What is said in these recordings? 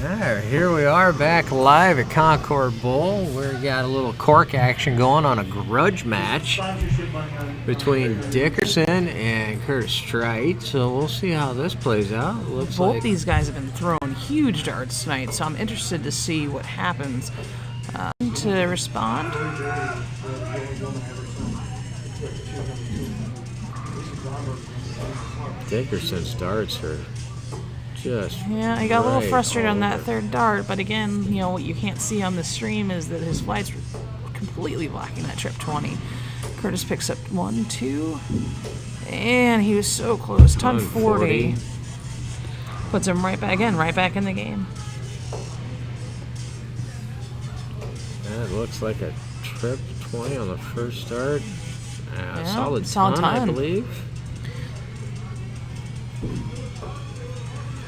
Alright, here we are back live at Concord Bowl. We've got a little cork action going on a grudge match between Dickerson and Curtis Strite. So we'll see how this plays out. Both these guys have been throwing huge darts tonight, so I'm interested to see what happens. To respond. Dickerson's darts are just I got a little frustrated on that third dart, but again, you know, what you can't see on the stream is that his flight's completely blocking that trip 20. Curtis picks up 1, 2, and he was so close. Ton 40. Puts him right back in the game. That looks like a trip 20 on the first start. Solid ton, I believe.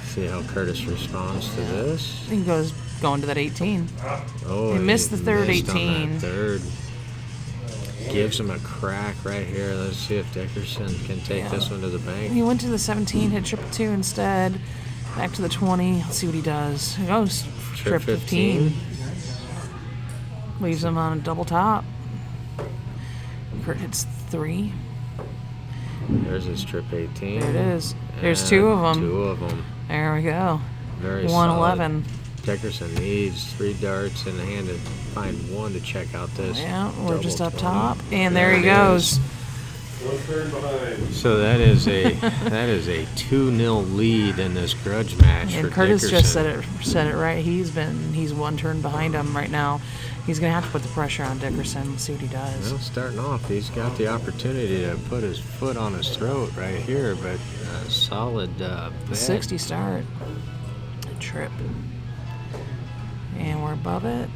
See how Curtis responds to this. He goes going to that 18. Oh, he missed the third missed 18. On that third. Gives him a crack right here. Let's see if Dickerson can take this one to the bank. He went to the 17, hit triple 2 instead. Back to the 20. Let's see what he does. He goes trip 15. Leaves him on a double top. Kurt hits 3. There's his trip 18. There it is. There's 2 of them. 2 of them. There we go. Very 111. Dickerson needs 3 darts in the hand to find one to check out this. Yeah, we're just up top, and there he goes. So that is a 2-0 lead in this grudge match and for Curtis Dickerson. just said it right. He's 1 turn behind him right now. He's gonna have to put the pressure on Dickerson. Let's see what he does. Well, starting off, he's got the opportunity to put his foot on his throat right here, but solid bet. 60 start. Trip. And we're above it.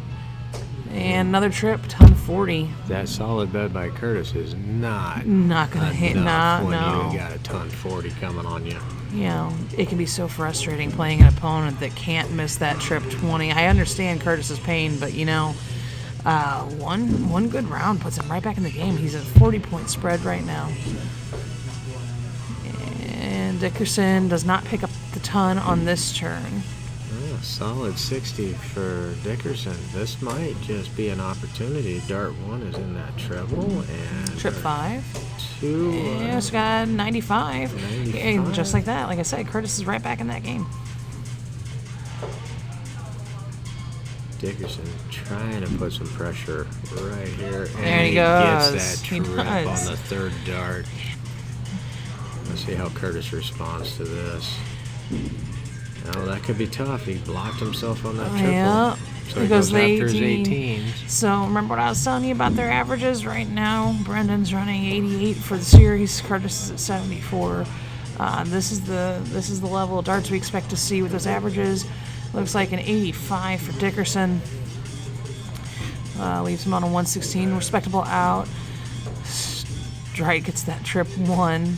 And another trip, ton 40. That solid bet by Curtis is not gonna hit. when No. you got a ton 40 coming on you. You know, it can be so frustrating playing an opponent that can't miss that trip 20. I understand Curtis's pain, but you know, one good round puts him right back in the game. He's at a 40-point spread right now. And Dickerson does not pick up the ton on this turn. Oh, solid 60 for Dickerson. This might just be an opportunity. Dart 1 is in that treble. And trip 5. 2. Yeah, it's got 95. 95. And just like that, like I said, Curtis is right back in that game. Dickerson trying to put some pressure right here. And there he goes. Gets that trip on the third dart. Let's see how Curtis responds to this. Oh, that could be tough. He blocked himself on that triple. Yeah. So he goes after his 18. So remember what I was telling you about their averages right now? Brendan's running 88 for the series. Curtis is at 74. This is the level of darts we expect to see with those averages. Looks like an 85 for Dickerson. Leaves him on a 116. Respectable out. Strite gets that trip 1.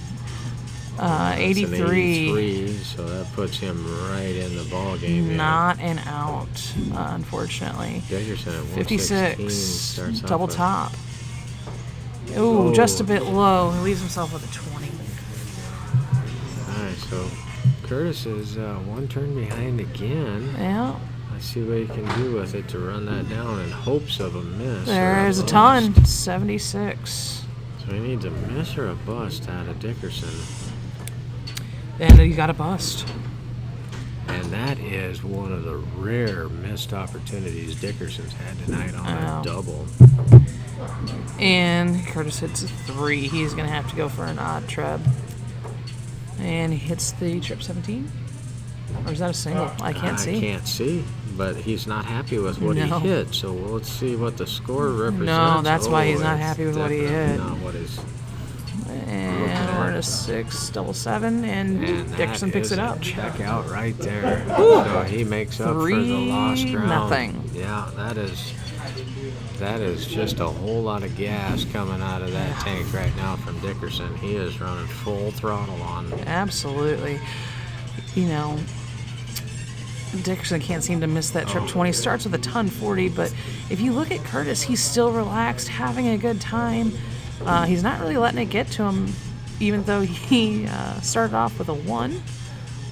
83. So that puts him right in the ball game. Not an out, unfortunately. Dickerson at 56. Double top. Ooh, just a bit low. He leaves himself with a 20. All right, so Curtis is 1 turn behind again. Yeah. Let's see what he can do with it to run that down in hopes of a miss. There's a ton. 76. So he needs a miss or a bust out of Dickerson. And you got a bust. And that is one of the rare missed opportunities Dickerson's had tonight on that double. And Curtis hits a 3. He's going to have to go for an odd trip. And he hits the trip 17. Or is that a single? I can't see. I can't see. But he's not happy with what he hit. So let's see what the score represents. No, that's why he's not happy with what he hit. Not what is. And we're at a 6, double 7, and Dickerson picks it up. Check out right there. So he makes up for the lost ground. 3-0. Yeah, that is just a whole lot of gas coming out of that tank right now from Dickerson. He is running full throttle on. Absolutely. You know, Dickerson can't seem to miss that trip 20. Starts with a ton 40, but if you look at Curtis, he's still relaxed, having a good time. He's not really letting it get to him, even though he started off with a 1.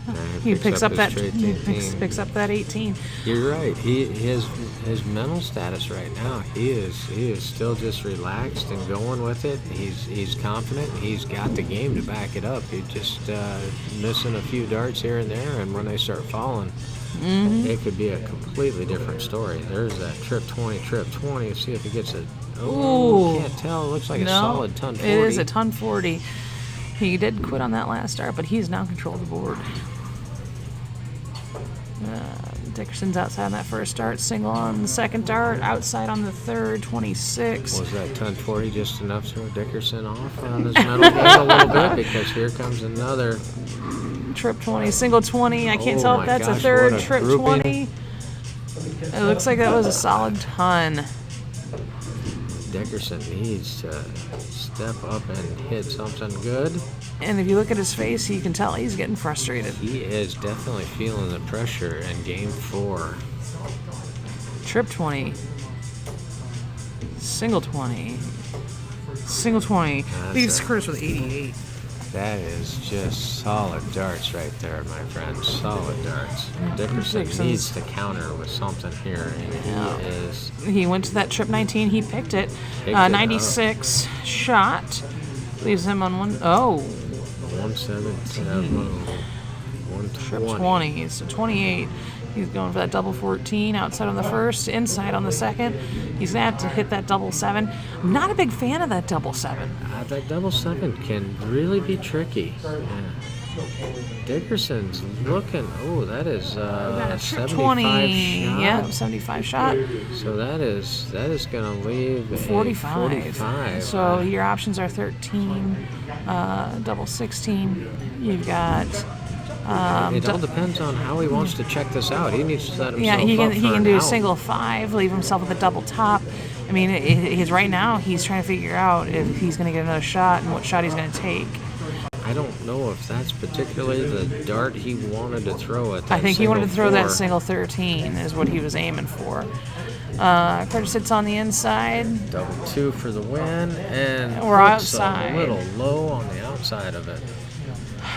And He picks up his that straight he 18. picks up that 18. You're right. His mental status right now. He is still just relaxed and going with it. He's confident. He's got the game to back it up. He's just missing a few darts here and there, and when they start falling, it could be a completely different story. There's that trip 20. See if he gets it. Oh, can't tell. It looks like a solid ton 40. It is a ton 40. He did quit on that last dart, but he's now in control of the board. Dickerson's outside on that first dart, single on the second dart, outside on the third, 26. Was that ton 40 just enough to throw Dickerson off on his medal game a little bit? Because here comes another trip 20, single 20. I can't tell if that's a third trip grouping. 20. It looks like that was a solid ton. Dickerson needs to step up and hit something good. And if you look at his face, you can tell he's getting frustrated. He is definitely feeling the pressure in game 4. Trip 20. Single 20. Single 20. Leaves Curtis with 88. That is just solid darts right there, my friend. Solid darts. Dickerson needs to counter with something here. And he went to that trip 19. He picked it. 96 shot. Leaves him on 117. 120. Trip 20. So 28. He's going for that double 14 outside on the first, inside on the second. He's going to have to hit that double 7. I'm not a big fan of that double 7. That double 7 can really be tricky. Dickerson's looking. Oh, that is 75 20. shot. Yeah, 75 shot. So that is going to leave 45. So your options are 13, double 16. You've got. It all depends on how he wants to check this out. He needs to set himself up he can do a a single 5, leave himself with a double top. I mean, he's right now he's trying to figure out if he's going to get another shot and what shot he's going to take. I don't know if that's particularly the dart he wanted to throw at that. I think he wanted to throw 4. that single 13 is what he was aiming for. Curtis sits on the inside. Double 2 for the win, and we're outside. A little low on the outside of it.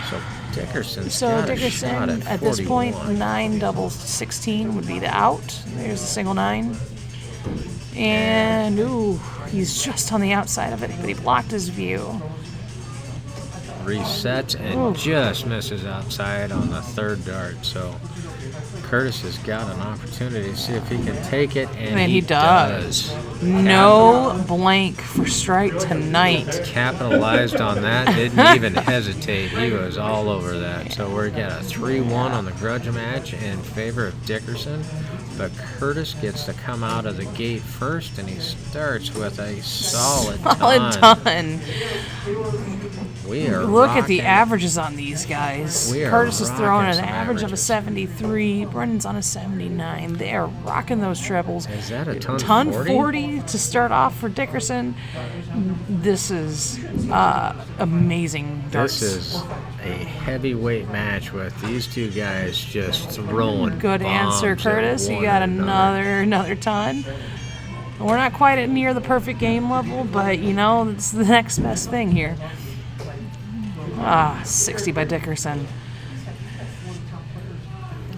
So Dickerson's got a shot at this point, 9 double 16 would be the out. There's the single 9. And, he's just on the outside of it, but he blocked his view. Resets and just misses outside on the third dart. So Curtis has got an opportunity to see if he can take it, and he does. No blank for Strite tonight. Capitalized on that, didn't even hesitate. He was all over that. So we're got a 3-1 on the Grudge match in favor of Dickerson. But Curtis gets to come out of the gate first, and he starts with a solid ton. Look at the averages on these guys. Curtis is throwing an average of a 73. Brendan's on a 79. They are rocking those triples. Is that a ton 40 to start off for Dickerson? This is amazing darts. This is a heavyweight match with these two guys just throwing Good answer, Curtis. You got another ton. We're not quite at near the perfect game level, but it's the next best thing here. 60 by Dickerson.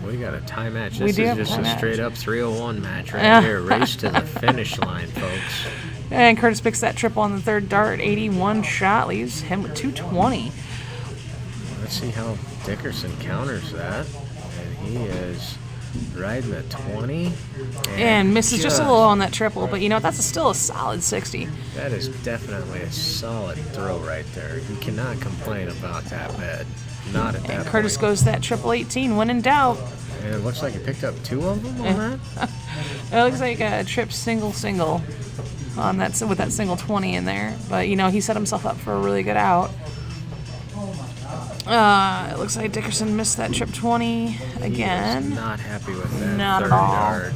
We got a tie match. This is just a straight up 301 match here. Race to the finish line, folks. And Curtis picks that triple on the third dart. 81 shot, leaves him with 220. Let's see how Dickerson counters that. And he is riding a 20. And misses just a little on that triple, but that's still a solid 60. That is definitely a solid throw right there. You cannot complain about that bed. Not at that And Curtis point. goes that triple 18 when in doubt. And it looks like he picked up 2 of them on that. It looks like a trip single on that with that single 20 in there. But he set himself up for a really good out. It looks like Dickerson missed that trip 20 again. He was not happy with that. Not third at all. Dart.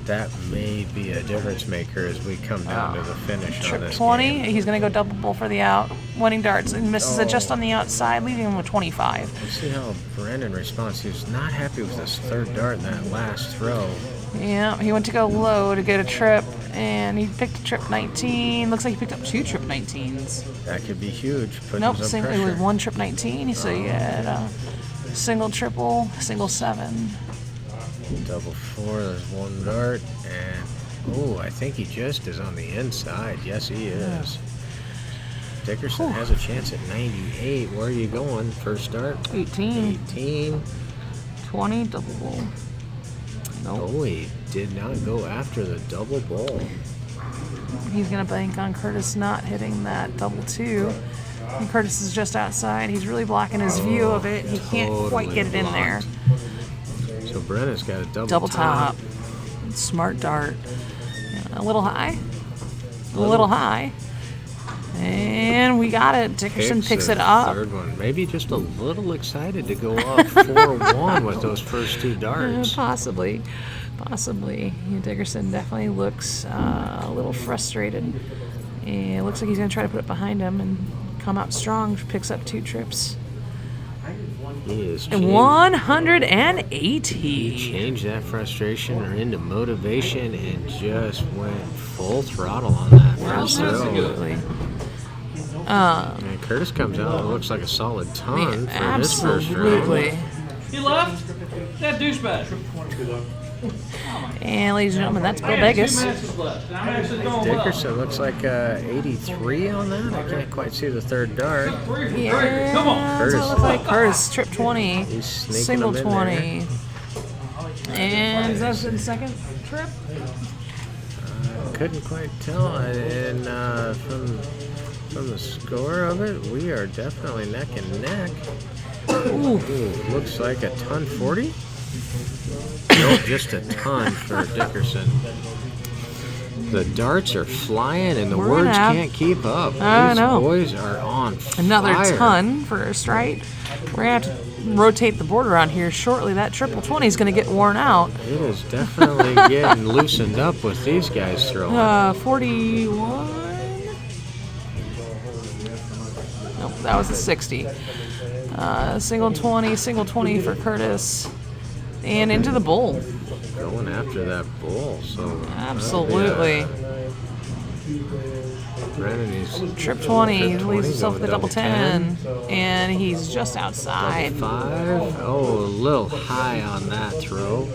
That may be a difference maker as we come down to the finish on Trip this 20. game. He's going to go double bull for the out. Winning darts and misses it just on the outside, leaving him with 25. Let's see how Brennan responds. He was not happy with his third dart in that last throw. Yeah, he went to go low to get a trip, and he picked a trip 19. Looks like he picked up 2 trip 19s. That could be huge. Nope, Some it pressure. was 1 trip 19. So you had a single triple, single 7. Double 4, there's 1 dart, and I think he just is on the inside. Yes, he is. Dickerson has a chance at 98. Where are you going? First dart? 18. 18. 20, double bull. Nope. Oh, he did not go after the double bull. He's going to bank on Curtis not hitting that double 2. And Curtis is just outside. He's really blocking his view of it. He can't quite get it in there. So Brennan's got a Double top. Smart dart. A little high. A little high. And we got it. Dickerson picks it up. Third one. Maybe just a little excited to go up 4-1 with those first 2 darts. Possibly. Dickerson definitely looks a little frustrated. And it looks like he's going to try to put it behind him and come out strong. Picks up 2 trips. He is 180. He changed that frustration into motivation and just went full throttle on that first throw. Absolutely. And Curtis comes out and looks like a solid ton for his first round. Absolutely. He left? That douchebag. And ladies and gentlemen, that's Bill Vegas. Dickerson looks like 83 on that. I can't quite see the third dart. Yeah, Come on. that's what it looks like. Curtis, trip 20, He's sneaking single them in 20. And is that the second trip? Couldn't quite tell. And from the score of it, we are definitely neck and neck. Ooh, looks like a ton 40. Nope, just a ton for Dickerson. The darts are flying and the words can't keep up. I These know. boys are on fire. Another ton for Strite. We're going to have to rotate the board around here shortly. That triple 20 is going to get worn out. It is definitely getting loosened up with these guys throwing. 41. Nope, that was a 60. Single 20 for Curtis. And into the bull. Going after that bull, so Absolutely. Brennan, he's Trip 20, he Trip 20, leaves himself go with a double 10. And he's just outside. 5. Oh, a little high on that throw.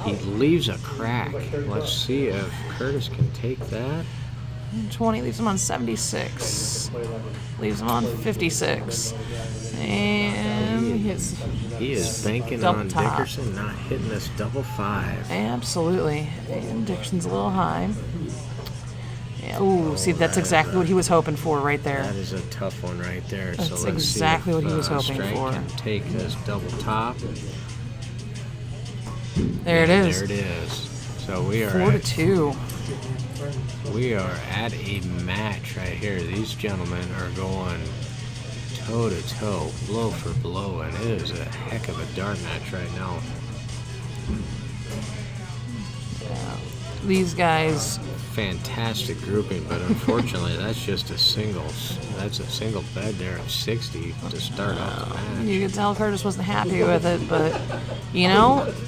He leaves a crack. Let's see if Curtis can take that. 20 leaves him on 76. Leaves him on 56. And He is banking double on top. Dickerson not hitting this double 5. Absolutely. And Dickerson's a little high. Oh, see, that's exactly what he was hoping for right there. That is a tough one right there. That's so let's exactly see if, what he was hoping Strite for. can take this double top. There it is. There it is. So we are 4-2. We are at a match right here. These gentlemen are going toe to toe, blow for blow, and it is a heck of a dart match right now. These guys. Fantastic grouping, but unfortunately, that's just a single. That's a single bed there of 60 to start off the match. You could tell Curtis wasn't happy with it, but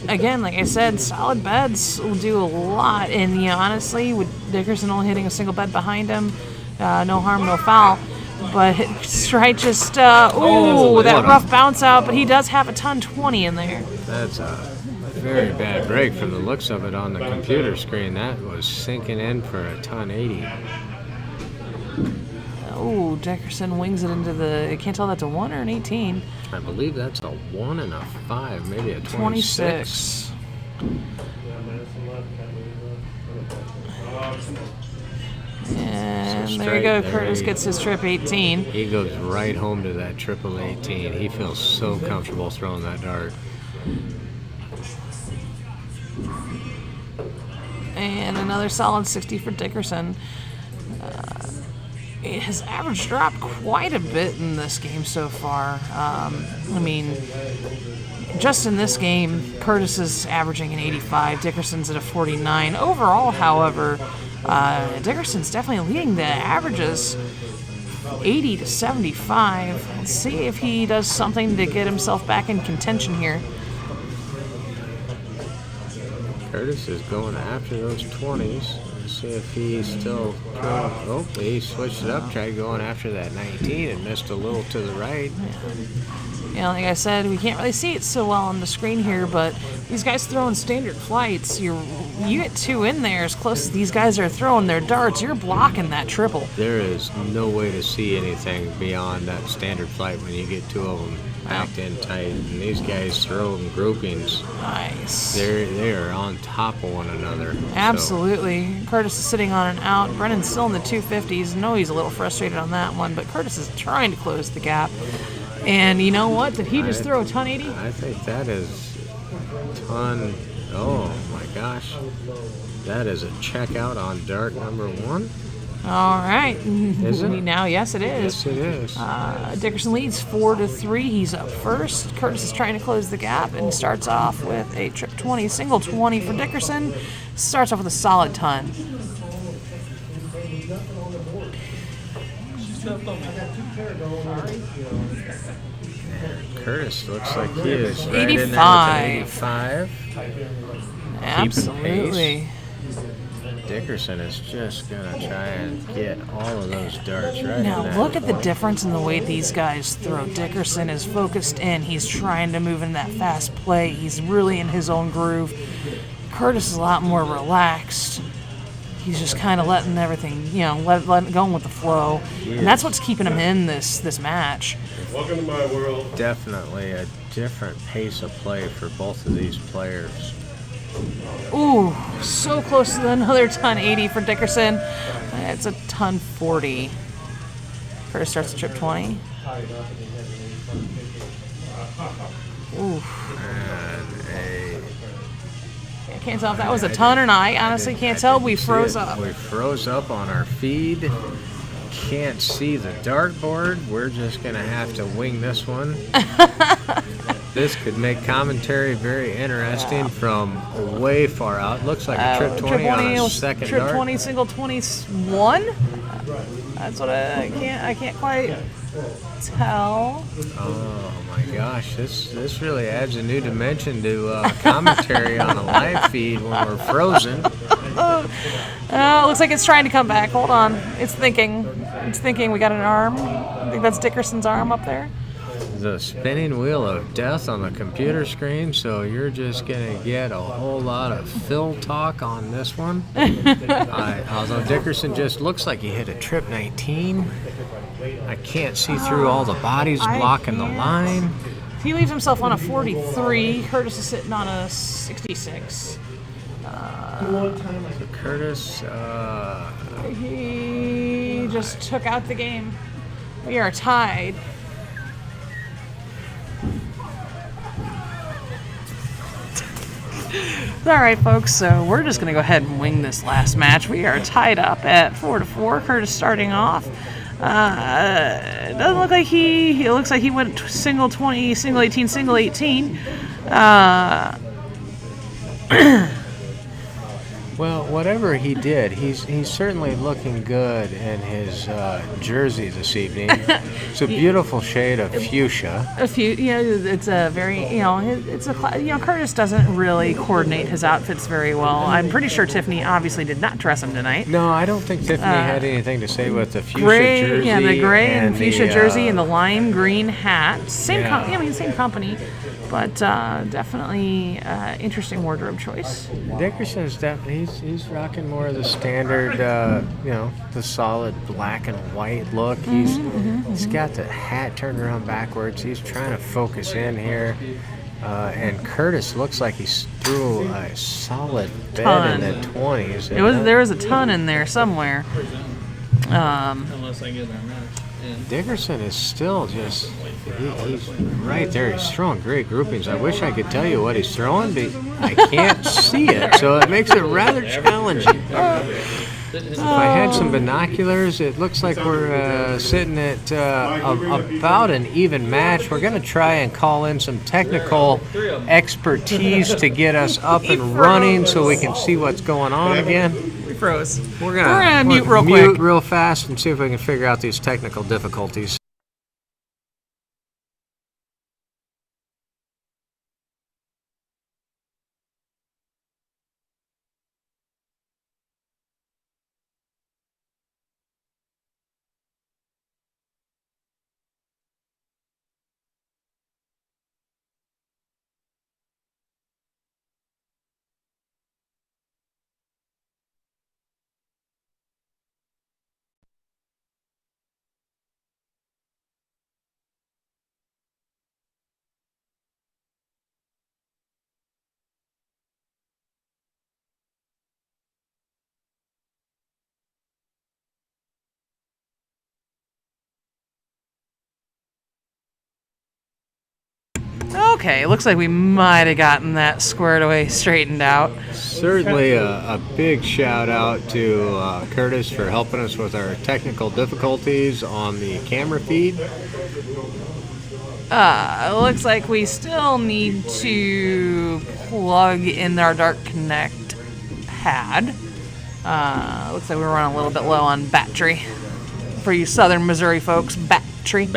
again, like I said, solid beds will do a lot. And honestly, with Dickerson only hitting a single bed behind him, no harm, no foul. But Strite just, that rough bounce out. But he does have a ton 20 in there. That's a very bad break from the looks of it on the computer screen. That was sinking in for a ton 80. Oh, Dickerson wings it into the. I can't tell that's a 1 or an 18. I believe that's a 1 and a 5, maybe a 26. And So there you go. Strite, Curtis there gets his trip 18. He goes right home to that triple 18. He feels so comfortable throwing that dart. And another solid 60 for Dickerson. His average dropped quite a bit in this game so far. just in this game, Curtis is averaging an 85, Dickerson's at a 49. Overall, however, Dickerson's definitely leading the averages 80 to 75. Let's see if he does something to get himself back in contention here. Curtis is going after those 20s. Let's see if he's still throwing. Oh, he switched it up, tried going after that 19 and missed a little to the right. Yeah, like I said, we can't really see it so well on the screen here, but these guys throwing standard flights, you get 2 in there as close as these guys are throwing their darts, you're blocking that triple. There is no way to see anything beyond that standard flight when you get 2 of them packed in tight. And these guys throw in groupings. Nice. They are on top of one another. Absolutely. So. Curtis is sitting on an out. Brennan's still in the 250s. I know he's a little frustrated on that one, but Curtis is trying to close the gap. And you know what? Did he just throw a ton 80? I think that is ton. Oh my gosh. That is a checkout on dart number 1. All right. Is it? Now, yes, it is. Yes, it is. Dickerson leads 4 to 3. He's up first. Curtis is trying to close the gap and starts off with a trip 20, single 20 for Dickerson. Starts off with a solid ton. Curtis looks like he is right 85. in there with an 85. Absolutely. Dickerson is just going to try and get all of those darts right Now, in that. look at the difference in the way these guys throw. Dickerson is focused in. He's trying to move in that fast play. He's really in his own groove. Curtis is a lot more relaxed. He's just kind of letting everything, going with the flow. And that's what's keeping him in this match. Welcome to my world. Definitely a different pace of play for both of these players. Ooh, so close to another ton 80 for Dickerson. It's a ton 40. Curtis starts at trip 20. Ooh. I can't tell if that was a ton or not. I honestly can't tell. We froze up. We froze up on our feed. Can't see the dartboard. We're just going to have to wing this one. This could make commentary very interesting from way far out. Looks like a trip 20 on a second trip dart. 20, single 21. That's what I can't quite tell. Oh my gosh, this really adds a new dimension to commentary on a live feed when we're frozen. Oh, looks like it's trying to come back. Hold on. It's thinking. We got an arm. I think that's Dickerson's arm up there. The spinning wheel of death on the computer screen, so you're just going to get a whole lot of fill talk on this one. Although Dickerson just looks like he hit a trip 19. I can't see through all the bodies blocking the line. He leaves himself on a 43. Curtis is sitting on a 66. So Curtis, he just took out the game. We are tied. All right, folks, so we're just going to go ahead and wing this last match. We are tied up at 4 to 4. Curtis starting off. It doesn't look like he looks like he went single 20, single 18, single 18. well, whatever he did, he's certainly looking good in his jersey this evening. It's a beautiful shade of fuchsia. It's a very, Curtis doesn't really coordinate his outfits very well. I'm pretty sure Tiffany obviously did not dress him tonight. No, I don't think Tiffany had anything to say with the fuchsia jersey. Yeah, the gray and fuchsia jersey and the lime green hat. Same company, but definitely interesting wardrobe choice. Dickerson's definitely he's rocking more of the standard, the solid black and white look. He's got the hat turned around backwards. He's trying to focus in here. And Curtis looks like he's threw a solid bed in the 20s. There was a ton in there somewhere. Unless I get that match. Yeah. Dickerson is still just he's right there. He's throwing great groupings. I wish I could tell you what he's throwing, but I can't see it, so it makes it rather challenging. If I had some binoculars, it looks like we're sitting at about an even match. We're going to try and call in some technical expertise to get us up and running so we can see what's going on again. We froze. We're gonna mute real mute quick. real fast and see if we can figure out these technical difficulties. Okay, looks like we might have gotten that squared away, straightened out. Certainly a big shout out to Curtis for helping us with our technical difficulties on the camera feed. Looks like we still need to plug in our Dark Connect pad. Looks like we're running a little bit low on battery. For you Southern Missouri folks, battery.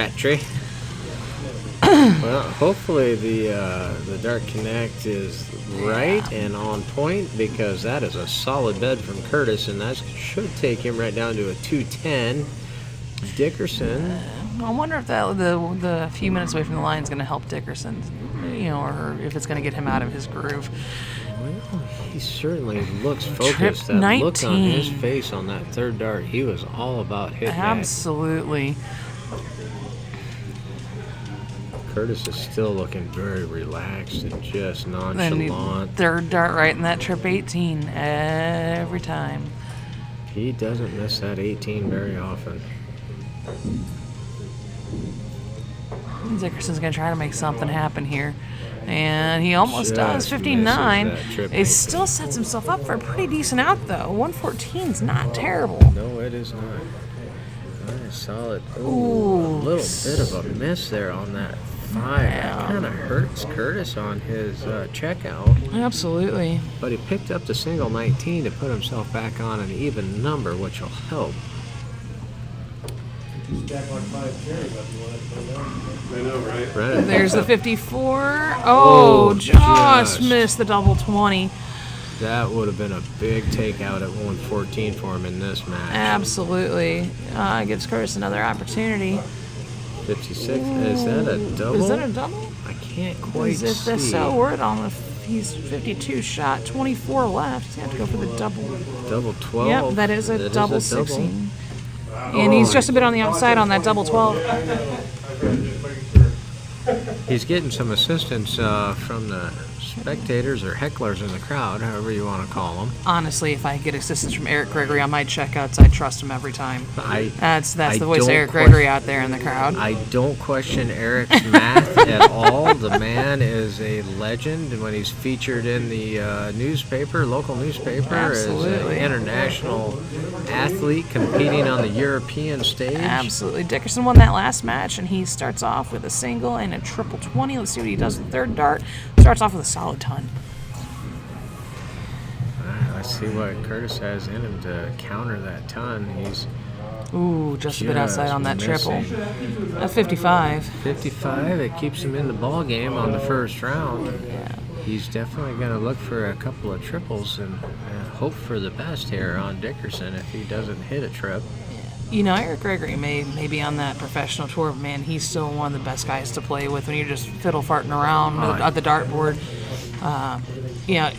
Well, hopefully the Dark Connect is right and on point, because that is a solid bed from Curtis, and that should take him right down to a 210. Dickerson. I wonder if the few minutes away from the line is going to help Dickerson, or if it's going to get him out of his groove. Well, he certainly looks focused. Trip That 19. look on his face on that third dart, he was all about hitting that. Absolutely. Curtis is still looking very relaxed and just And nonchalant. third dart right in that trip 18 every time. He doesn't miss that 18 very often. Dickerson's going to try to make something happen here. And he almost does. Just 59. misses that trip It still sets himself up for a pretty decent out, though. 114 is not terrible. No, it is not. Nice, solid. Ooh, Ooh. a little bit of a miss there on that 5. That kind of hurts Curtis on his checkout. Absolutely. But he picked up the single 19 to put himself back on an even number, which will help. Right. There's the 54. Oh, just just. missed the double 20. That would have been a big takeout at 114 for him in this match. Absolutely. Gives Curtis another opportunity. 56. Is that a double? Is that a double? I can't quite Is it see. so? We're on he's 52 shot, 24 left. He's going to have to go for the double. Double 12. Yep, that is a That double is a double. 16. And he's just a bit on the outside on that double 12. He's getting some assistance from the spectators or hecklers in the crowd, however you want to call them. Honestly, if I get assistance from Eric Gregory on my checkouts, I trust him every time. That's I the voice of don't Eric Gregory out there in the crowd. I don't question Eric's math at all. The man is a legend, and when he's featured in the newspaper, local newspaper, Absolutely. as an international athlete competing on the European stage. Absolutely. Dickerson won that last match, and he starts off with a single and a triple 20. Let's see what he does with the third dart. Starts off with a solid ton. Let's see what Curtis has in him to counter that ton. He's Ooh, just a bit outside on that triple. missing. At 55. 55. It keeps him in the ball game on the first round. Yeah. He's definitely going to look for a couple of triples and hope for the best here on Dickerson if he doesn't hit a trip. Eric Gregory may be on that professional tour, but man, he's still one of the best guys to play with when you're just fiddle farting around at the dartboard.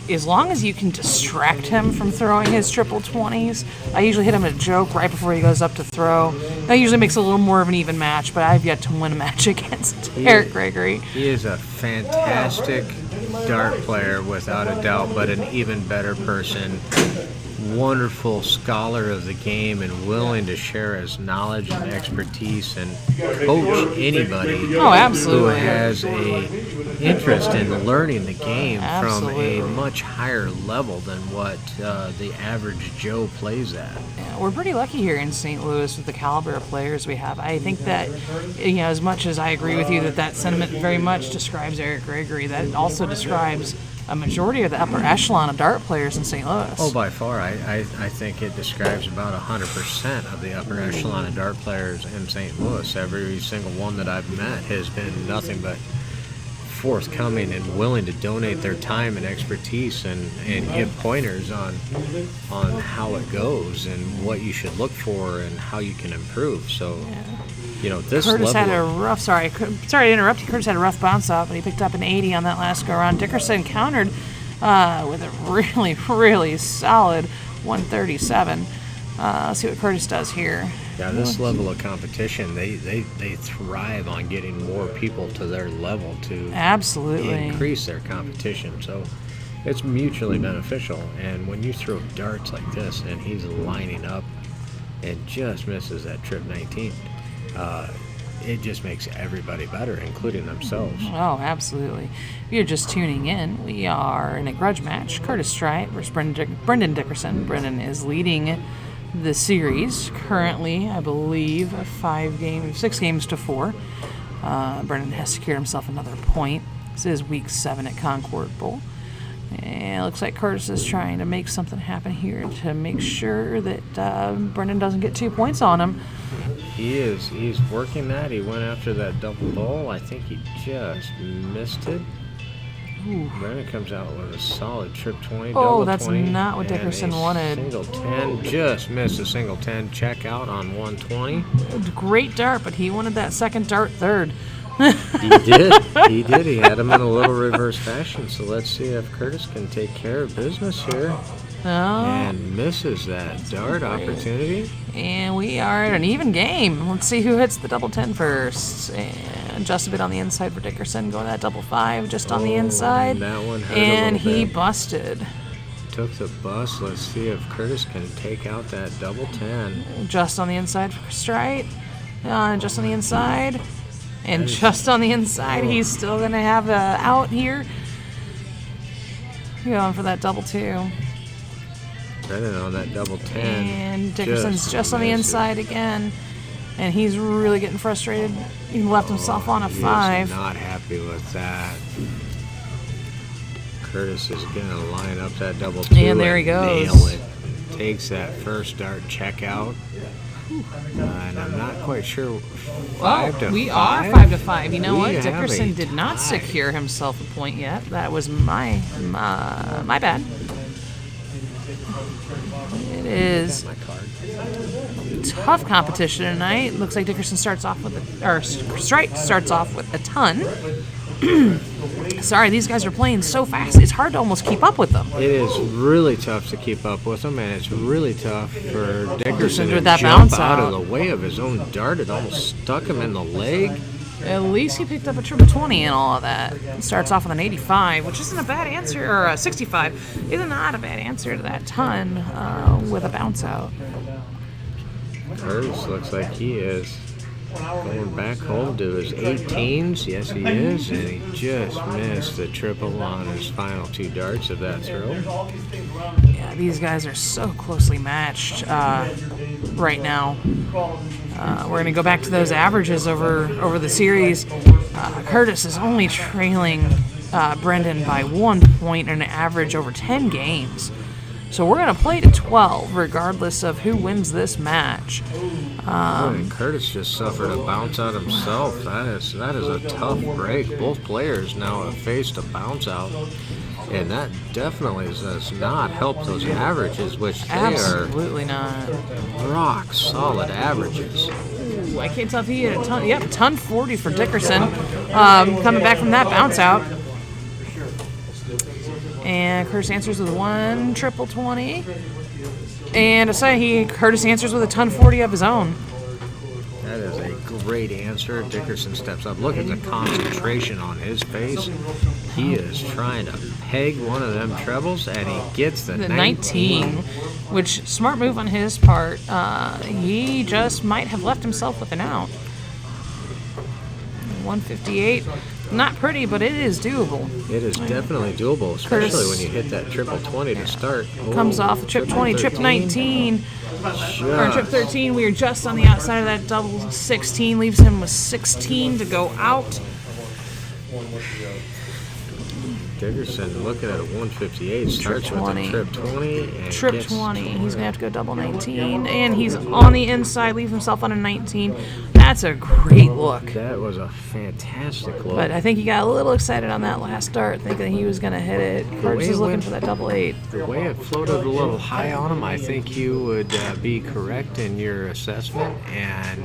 As long as you can distract him from throwing his triple 20s, I usually hit him a joke right before he goes up to throw. That usually makes it a little more of an even match, but I've yet to win a match against Eric Gregory. He is a fantastic dart player without a doubt, but an even better person. wonderful scholar of the game and willing to share his knowledge and expertise and coach anybody Oh, absolutely. who has a interest in learning the game Absolutely. from a much higher level than what the average Joe plays at. Yeah, we're pretty lucky here in St. Louis with the caliber of players we have. I think that, as much as I agree with you that sentiment very much describes Eric Gregory, that also describes a majority of the upper echelon of dart players in St. Louis. Oh, by far. I think it describes about 100% of the upper echelon of dart players in St. Louis. Every single one that I've met has been nothing but forthcoming and willing to donate their time and expertise and give pointers on how it goes and what you should look for and how you can improve. So, this Curtis level had a rough, sorry to interrupt you. Curtis had a rough bounce out, but he picked up an 80 on that last go around. Dickerson countered with a really, really solid 137. Let's see what Curtis does here. Yeah, this level of competition, they thrive on getting more people to their level to Absolutely increase their competition. So it's mutually beneficial. And when you throw darts like this and he's lining up and just misses that trip 19, it just makes everybody better, including themselves. Oh, absolutely. If you're just tuning in, we are in a grudge match. Curtis Strite versus Brendan Dickerson. Brendan is leading the series currently, I believe, 6 games to 4. Brendan has secured himself another point. This is week 7 at Concord Bowl. And it looks like Curtis is trying to make something happen here to make sure that Brendan doesn't get 2 points on him. He is. He's working that. He went after that double ball. I think he just missed it. Ooh. Brendan comes out with a solid trip 20, Oh, double that's 20, not what and Dickerson a wanted. Single 10, just missed a single 10 check out on 120. Great dart, but he wanted that second dart third. He did. He did. He had him in a little reverse fashion. So let's see if Curtis can take care of business here. Oh. And misses that dart opportunity. And we are at an even game. Let's see who hits the double 10 first. And just a bit on the inside for Dickerson. Going that double 5 just on the inside. And that one hurt and a little he bit. Busted. Took the bus. Let's see if Curtis can take out that double 10. Just on the inside for Strite. Just on the inside. And just on the inside, he's still going to have a out here. Going for that double 2. Brendan on that double 10. And Dickerson's just on the missed it. inside again. And he's really getting frustrated. He left himself on a He 5. is not happy with that. Curtis is going to line up that double 2 And there he goes. nail it. Takes that first dart check out. And I'm not quite sure. 5 to 5? We are 5 to 5. You know We what? have Dickerson a did not tie. secure himself a point yet. That was my bad. It is My card. tough competition tonight. Looks like Dickerson starts off with Strite starts off with a ton. Sorry, these guys are playing so fast. It's hard to almost keep up with them. It is really tough to keep up with him, and it's really tough for Dickerson to with that jump bounce out out. of the way of his own dart. It almost stuck him in the leg. At least he picked up a triple 20 and all of that. He starts off with an 85, which isn't a bad answer, or a 65. Is not a bad answer to that ton with a bounce out. Curtis looks like he is going back home to his 18s. Yes, he is, and he just missed the triple on his final 2 darts of that throw. Yeah, these guys are so closely matched right now. We're going to go back to those averages over the series. Curtis is only trailing Brendan by 1 point and an average over 10 games. So we're going to play to 12 regardless of who wins this match. And Curtis just suffered a bounce out himself. That is a tough break. Both players now have faced a bounce out, and that definitely does not help those averages, which they Absolutely not. are rock solid averages. Ooh, I can't tell if he had a ton. Yep, ton 40 for Dickerson. Coming back from that bounce out. And Curtis answers with 1 triple 20. And I say Curtis answers with a ton 40 of his own. That is a great answer. Dickerson steps up. Look at the concentration on his face. He is trying to peg one of them trebles, and he gets the 19. Which, smart move on his part. He just might have left himself with an out. 158. Not pretty, but it is doable. It is definitely doable, especially when you hit that triple 20 to start. Comes off the trip 20, trip 19, or trip 13. We are just on the outside of that double 16. Leaves him with 16 to go out. Dickerson looking at a 158. Starts with a trip 20. And trip 20. He's going to have to go double 19. And he's on the inside, leaves himself on a 19. That's a great look. That was a fantastic look. But I think he got a little excited on that last start, thinking he was going to hit it. Grudge is looking for that double 8. The way it floated a little high on him, I think you would be correct in your assessment. And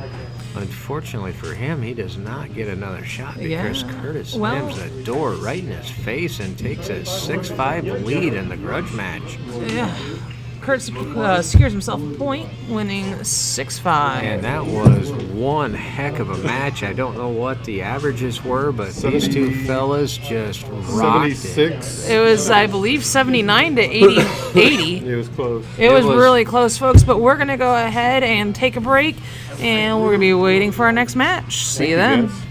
unfortunately for him, he does not get another shot because Curtis slams the door right in his face and takes a 6-5 lead in the Grudge match. Yeah. Curtis secures himself a point, winning 6-5. And that was one heck of a match. I don't know what the averages were, but these two fellas just rocked 76. It was, I believe, 79 to 80. It was close. It was really close, folks, but we're going to go ahead and take a break, and we're going to be waiting for our next match. See you then. Guys.